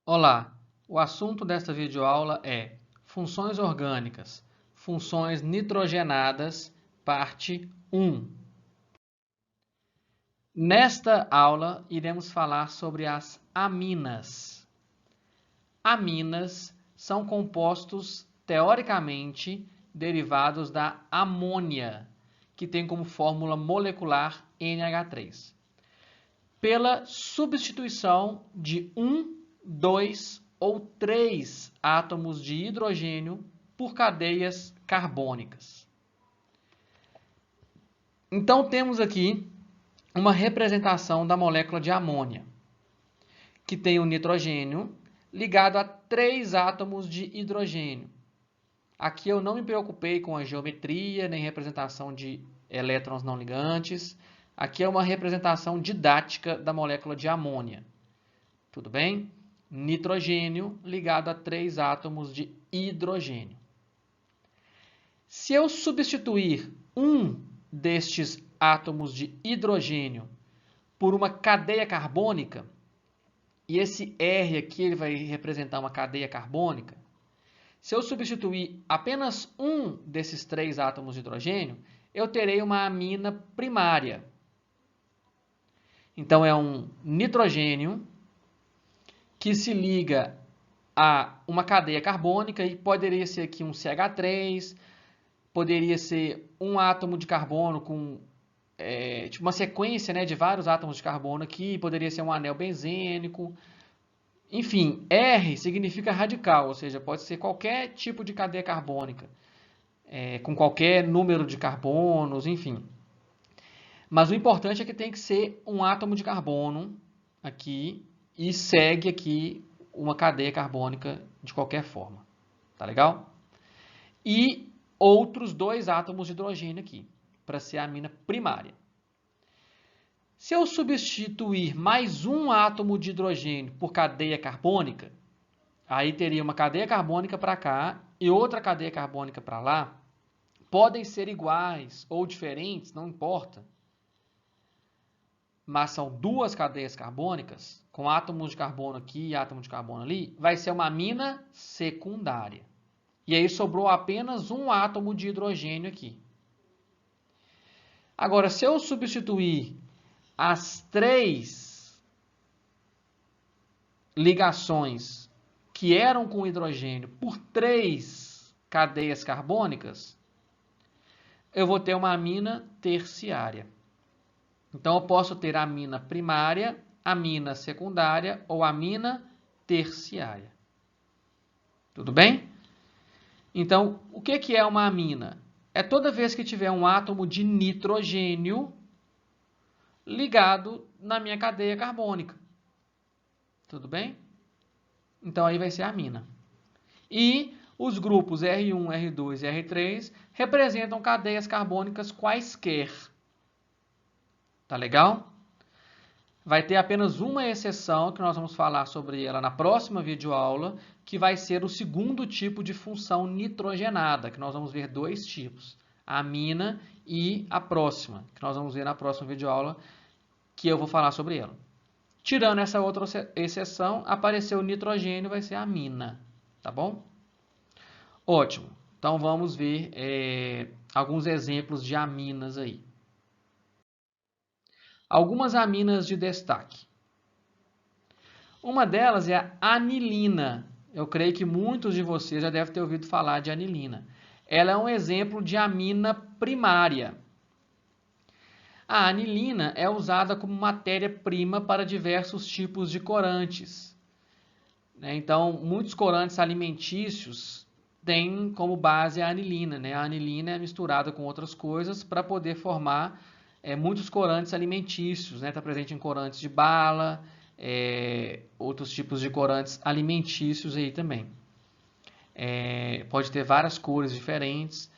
Olá, o assunto desta videoaula é Funções orgânicas, funções nitrogenadas, parte 1. Nesta aula, iremos falar sobre as aminas. Aminas são compostos, teoricamente, derivados da amônia, que tem como fórmula molecular NH3, pela substituição de um, dois ou três átomos de hidrogênio por cadeias carbônicas. Então, temos aqui uma representação da molécula de amônia, que tem o nitrogênio ligado a três átomos de hidrogênio. Aqui eu não me preocupei com a geometria, nem representação de elétrons não ligantes. Aqui é uma representação didática da molécula de amônia. Tudo bem? Nitrogênio ligado a três átomos de hidrogênio. Se eu substituir um destes átomos de hidrogênio por uma cadeia carbônica, e esse R aqui ele vai representar uma cadeia carbônica, se eu substituir apenas um desses três átomos de hidrogênio, eu terei uma amina primária. Então, é um nitrogênio que se liga a uma cadeia carbônica, e poderia ser aqui um CH3, poderia ser um átomo de carbono com tipo uma sequência, né, de vários átomos de carbono aqui, poderia ser um anel benzênico. Enfim, R significa radical, ou seja, pode ser qualquer tipo de cadeia carbônica, com qualquer número de carbonos, enfim. Mas o importante é que tem que ser um átomo de carbono aqui e segue aqui uma cadeia carbônica de qualquer forma. Tá legal? E outros dois átomos de hidrogênio aqui, para ser a amina primária. Se eu substituir mais um átomo de hidrogênio por cadeia carbônica, aí teria uma cadeia carbônica para cá e outra cadeia carbônica para lá. Podem ser iguais ou diferentes, não importa. Mas são duas cadeias carbônicas, com átomos de carbono aqui e átomo de carbono ali, vai ser uma amina secundária. E aí sobrou apenas um átomo de hidrogênio aqui. Agora, se eu substituir as três ligações que eram com hidrogênio por três cadeias carbônicas, eu vou ter uma amina terciária. Então, eu posso ter amina primária, amina secundária ou amina terciária. Tudo bem? Então, o que é uma amina? É toda vez que tiver um átomo de nitrogênio ligado na minha cadeia carbônica. Tudo bem? Então, aí vai ser a amina. E os grupos R1, R2 e R3 representam cadeias carbônicas quaisquer. Tá legal? Vai ter apenas uma exceção, que nós vamos falar sobre ela na próxima videoaula, que vai ser o segundo tipo de função nitrogenada, que nós vamos ver dois tipos, a amina e a próxima, que nós vamos ver na próxima videoaula, que eu vou falar sobre ela. Tirando essa outra exceção, apareceu o nitrogênio, vai ser a amina, tá bom? Ótimo. Então, vamos ver alguns exemplos de aminas aí. Algumas aminas de destaque. Uma delas é a anilina. Eu creio que muitos de vocês já devem ter ouvido falar de anilina. Ela é um exemplo de amina primária. A anilina é usada como matéria-prima para diversos tipos de corantes. Então, muitos corantes alimentícios têm como base a anilina. A anilina é misturada com outras coisas para poder formar muitos corantes alimentícios. Está presente em corantes de bala, outros tipos de corantes alimentícios aí também. Pode ter várias cores diferentes,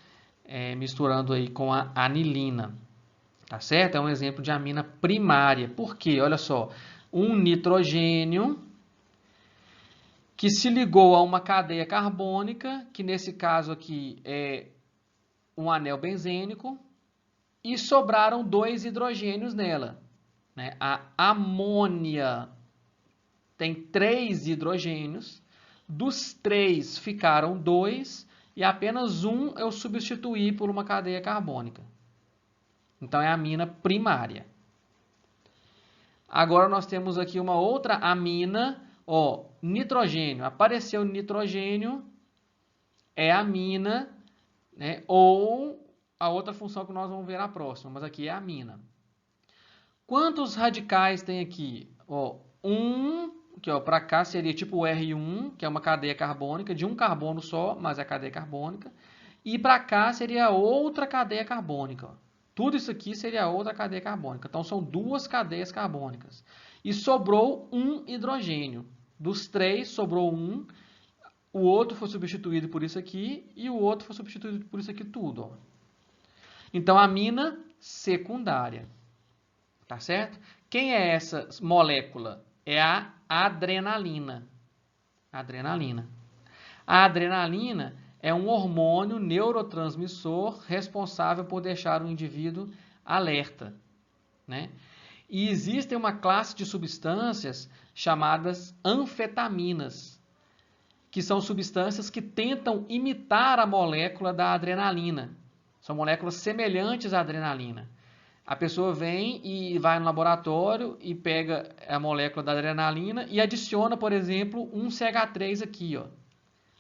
misturando aí com a anilina. Tá certo? É um exemplo de amina primária. Por quê? Olha só, um nitrogênio que se ligou a uma cadeia carbônica, que nesse caso aqui é um anel benzênico, e sobraram dois hidrogênios nela. A amônia. tem 3 hidrogênios, dos 3 ficaram 2 e apenas um eu substituí por uma cadeia carbônica. Então é a amina primária. Agora nós temos aqui uma outra amina, ó, nitrogênio. Apareceu nitrogênio, é amina, né? Ou a outra função que nós vamos ver na próxima, mas aqui é amina. Quantos radicais tem aqui? Ó, que para cá seria tipo o R1, que é uma cadeia carbônica de um carbono só, mas é a cadeia carbônica. E para cá seria outra cadeia carbônica. Ó. Tudo isso aqui seria outra cadeia carbônica. Então são 2 cadeias carbônicas. E sobrou um hidrogênio. Dos 3 sobrou um. O outro foi substituído por isso aqui e o outro foi substituído por isso aqui tudo. Ó. Então amina secundária. Tá certo? Quem é essa molécula? É a adrenalina. Adrenalina. A adrenalina é um hormônio neurotransmissor responsável por deixar o indivíduo alerta, né? E existe uma classe de substâncias chamadas anfetaminas, que são substâncias que tentam imitar a molécula da adrenalina. São moléculas semelhantes à adrenalina. A pessoa vem e vai no laboratório e pega a molécula da adrenalina e adiciona, por exemplo, um CH3 aqui, ó.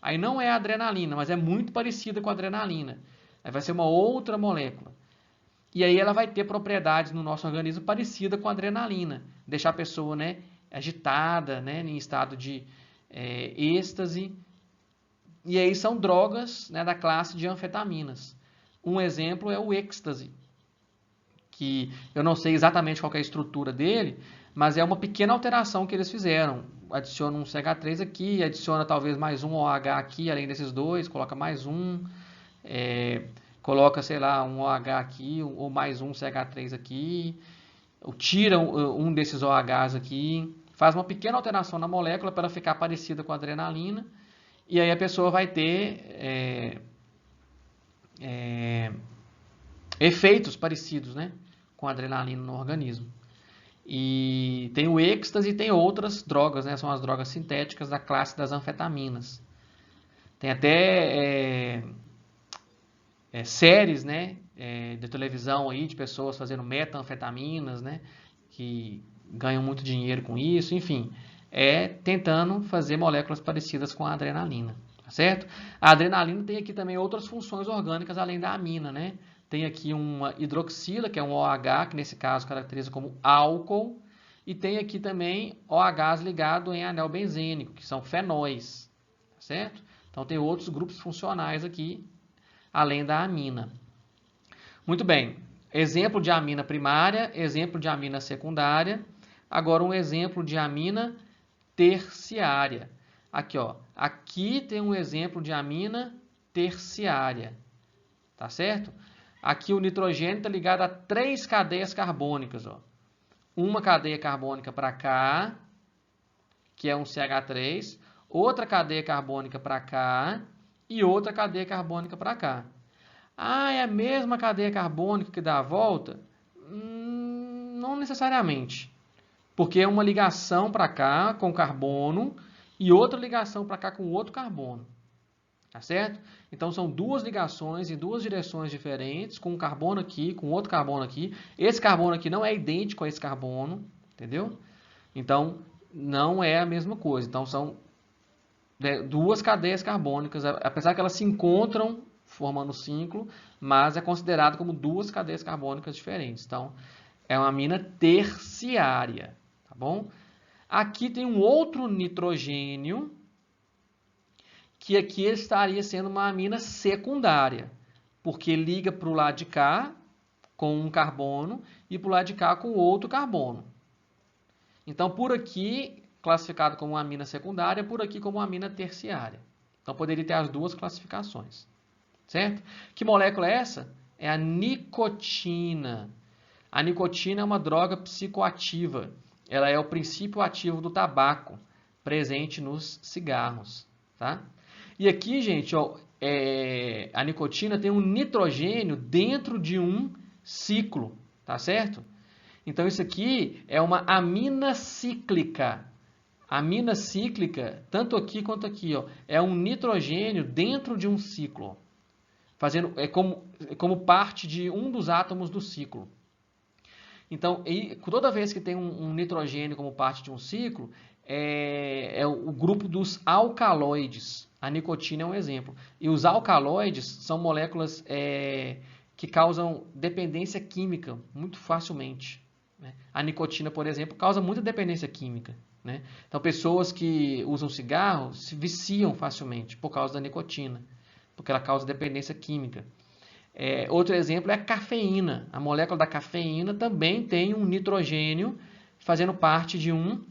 Aí não é a adrenalina, mas é muito parecida com a adrenalina. Aí vai ser uma outra molécula. E aí ela vai ter propriedades no nosso organismo parecida com a adrenalina. Deixar a pessoa, né, agitada, né, em estado de êxtase. E aí são drogas, né, da classe de anfetaminas. Um exemplo é o êxtase, que eu não sei exatamente qual é a estrutura dele, mas é uma pequena alteração que eles fizeram. Adiciona um CH3 aqui, adiciona talvez mais um OH aqui, além desses dois, coloca mais um, coloca, sei lá, um OH aqui, ou mais um CH3 aqui, tira um desses OHs aqui, faz uma pequena alteração na molécula para ela ficar parecida com a adrenalina, e aí a pessoa vai ter efeitos parecidos, né, com a adrenalina no organismo. E tem o êxtase e tem outras drogas, né, são as drogas sintéticas da classe das anfetaminas. Tem até séries, né, de televisão aí de pessoas fazendo metanfetaminas, né, que ganham muito dinheiro com isso, enfim, tentando fazer moléculas parecidas com a adrenalina, tá certo? A adrenalina tem aqui também outras funções orgânicas além da amina, né? Tem aqui uma hidroxila, que é um OH, que nesse caso caracteriza como álcool, e tem aqui também OHs ligados em anel benzênico, que são fenóis, tá certo? Então tem outros grupos funcionais aqui, além da amina. Muito bem, exemplo de amina primária, exemplo de amina secundária, agora um exemplo de amina terciária. Aqui, ó, aqui tem um exemplo de amina terciária, tá certo? Aqui o nitrogênio está ligado a 3 cadeias carbônicas. Ó. Uma cadeia carbônica para cá, que é um CH3. Outra cadeia carbônica para cá e outra cadeia carbônica para cá. Ah, é a mesma cadeia carbônica que dá a volta? Não necessariamente. Porque é uma ligação para cá com carbono e outra ligação para cá com outro carbono. Tá certo? Então são 2 ligações em 2 direções diferentes, com um carbono aqui, com outro carbono aqui. Esse carbono aqui não é idêntico a esse carbono, entendeu? Então não é a mesma coisa. Então são 2 cadeias carbônicas, apesar que elas se encontram formando um ciclo, mas é considerado como 2 cadeias carbônicas diferentes. Então é uma amina terciária, tá bom? Aqui tem um outro nitrogênio, que aqui estaria sendo uma amina secundária, porque liga para o lado de cá com um carbono e para o lado de cá com outro carbono. Então, por aqui, classificado como uma amina secundária, por aqui como uma amina terciária. Então, poderia ter as 2 classificações. Certo? Que molécula é essa? É a nicotina. A nicotina é uma droga psicoativa. Ela é o princípio ativo do tabaco, presente nos cigarros. Tá? E aqui, gente, ó, a nicotina tem um nitrogênio dentro de um ciclo, tá certo? Então, isso aqui é uma amina cíclica. A amina cíclica, tanto aqui quanto aqui, ó, é um nitrogênio dentro de um ciclo, como parte de um dos átomos do ciclo. Então, toda vez que tem um nitrogênio como parte de um ciclo, é o grupo dos alcaloides. A nicotina é um exemplo. E os alcaloides são moléculas que causam dependência química muito facilmente. Né? A nicotina, por exemplo, causa muita dependência química. Né? Então, pessoas que usam cigarro se viciam facilmente por causa da nicotina, porque ela causa dependência química. Outro exemplo é a cafeína. A molécula da cafeína também tem um nitrogênio fazendo parte de um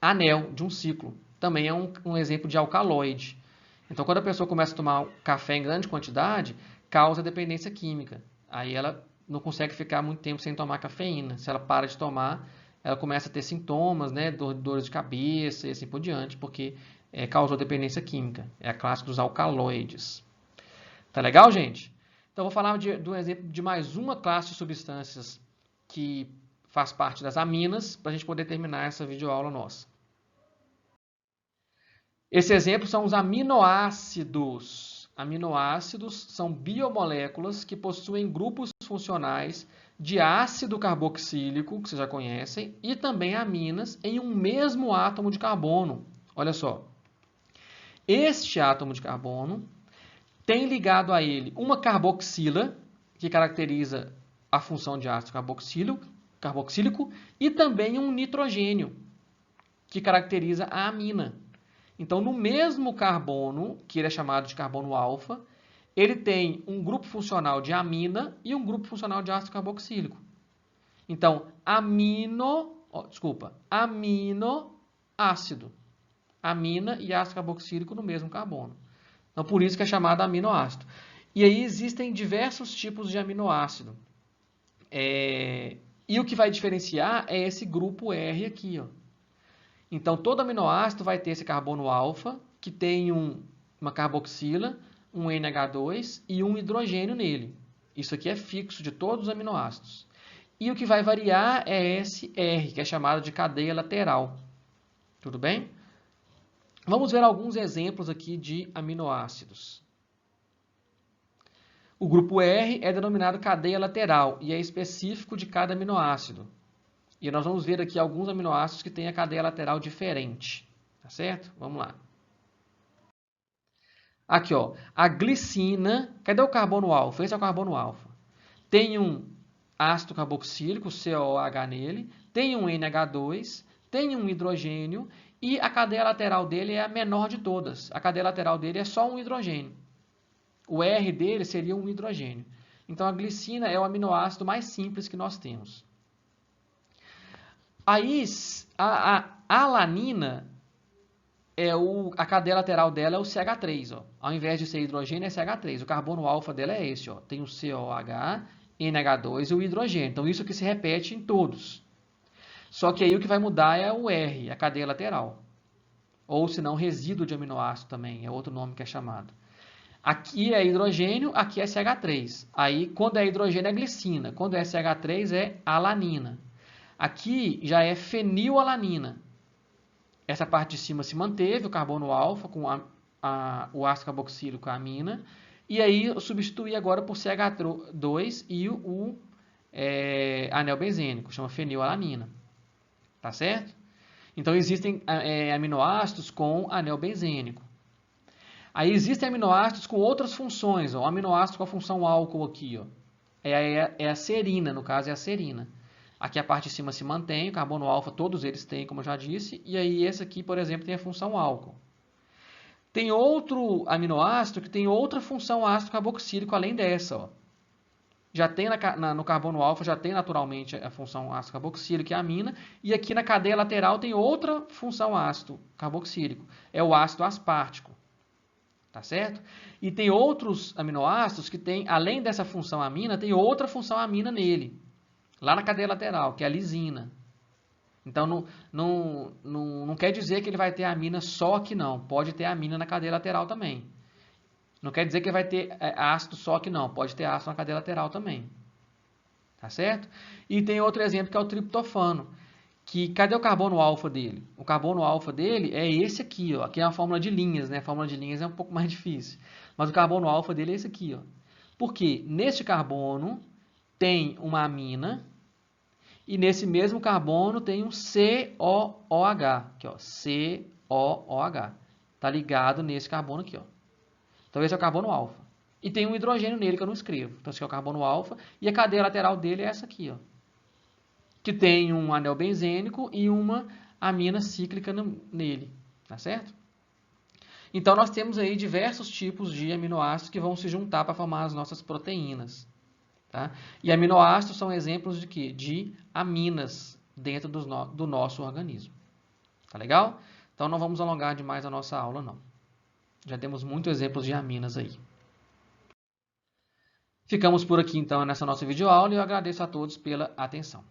anel, de um ciclo. Também é um exemplo de alcaloide. Então, quando a pessoa começa a tomar café em grande quantidade, causa dependência química. Aí ela não consegue ficar muito tempo sem tomar cafeína. Se ela para de tomar, ela começa a ter sintomas, né, dores de cabeça e assim por diante, porque causou dependência química. É a classe dos alcaloides. Tá legal, gente? Então, vou falar de um exemplo de mais uma classe de substâncias que faz parte das aminas, para a gente poder terminar essa videoaula nossa. Esse exemplo são os aminoácidos. Aminoácidos são biomoléculas que possuem grupos funcionais de ácido carboxílico, que vocês já conhecem, e também aminas em um mesmo átomo de carbono. Olha só. Este átomo de carbono tem ligado a ele uma carboxila, que caracteriza a função de ácido carboxílico, e também um nitrogênio, que caracteriza a amina. Então, no mesmo carbono, que ele é chamado de carbono alfa, ele tem um grupo funcional de amina e um grupo funcional de ácido carboxílico. Então, aminoácido. Amina e ácido carboxílico no mesmo carbono. Então, por isso que é chamado aminoácido. E aí existem diversos tipos de aminoácido. E o que vai diferenciar é esse grupo R aqui. Ó. Então, todo aminoácido vai ter esse carbono alfa, que tem uma carboxila, um NH2 e um hidrogênio nele. Isso aqui é fixo de todos os aminoácidos. E o que vai variar é esse R, que é chamado de cadeia lateral. Tudo bem? Vamos ver alguns exemplos aqui de aminoácidos. O grupo R é denominado cadeia lateral e é específico de cada aminoácido. E nós vamos ver aqui alguns aminoácidos que têm a cadeia lateral diferente. Tá certo? Vamos lá. Aqui, ó, a glicina. Cadê o carbono alfa? Esse é o carbono alfa. Tem um ácido carboxílico, COH nele, tem um NH2, tem um hidrogênio e a cadeia lateral dele é a menor de todas. A cadeia lateral dele é só um hidrogênio. O R dele seria um hidrogênio. Então, a glicina é o aminoácido mais simples que nós temos. Aí, a alanina, a cadeia lateral dela é o CH3. Ó. Ao invés de ser hidrogênio, é CH3. O carbono alfa dela é esse. Ó. Tem o COH, NH2 e o hidrogênio. Então, isso que se repete em todos. Só que aí o que vai mudar é o R, a cadeia lateral. Ou, se não, resíduo de aminoácido também, é outro nome que é chamado. Aqui é hidrogênio, aqui é CH3. Aí, quando é hidrogênio, é glicina. Quando é CH3, é alanina. Aqui já é fenilalanina. Essa parte de cima se manteve, o carbono alfa com o ácido carboxílico, a amina. E aí, eu substituí agora por CH2 e o anel benzênico, chama fenilalanina. Tá certo? Então, existem aminoácidos com anel benzênico. Aí, existem aminoácidos com outras funções. Ó. O aminoácido com a função álcool aqui. Ó. É a serina, no caso, é a serina. Aqui a parte de cima se mantém, o carbono alfa, todos eles têm, como eu já disse. E aí, esse aqui, por exemplo, tem a função álcool. Tem outro aminoácido que tem outra função ácido carboxílico além dessa. Ó. Já tem no carbono alfa, já tem naturalmente a função ácido carboxílico, que é a amina, e aqui na cadeia lateral tem outra função ácido carboxílico, é o ácido aspartico, tá certo? E tem outros aminoácidos que tem, além dessa função amina, tem outra função amina nele, lá na cadeia lateral, que é a lisina. Então, não quer dizer que ele vai ter amina só aqui não, pode ter amina na cadeia lateral também. Não quer dizer que vai ter ácido só que não, pode ter ácido na cadeia lateral também. Tá certo? E tem outro exemplo que é o triptofano, que cadê o carbono alfa dele? O carbono alfa dele é esse aqui, ó. Aqui é uma fórmula de linhas, né? A fórmula de linhas é um pouco mais difícil. Mas o carbono alfa dele é esse aqui, ó. Porque neste carbono tem uma amina e nesse mesmo carbono tem um COOH, aqui, ó, COOH. Tá ligado nesse carbono aqui, ó. Então esse é o carbono alfa. E tem um hidrogênio nele que eu não escrevo. Então esse aqui é o carbono alfa e a cadeia lateral dele é essa aqui, ó. Que tem um anel benzênico e uma amina cíclica nele, tá certo? Então nós temos aí diversos tipos de aminoácidos que vão se juntar para formar as nossas proteínas. Tá? E aminoácidos são exemplos de quê? De aminas dentro do nosso organismo. Tá legal? Então não vamos alongar demais a nossa aula, não. Já temos muitos exemplos de aminas aí. Ficamos por aqui então nessa nossa videoaula e eu agradeço a todos pela atenção.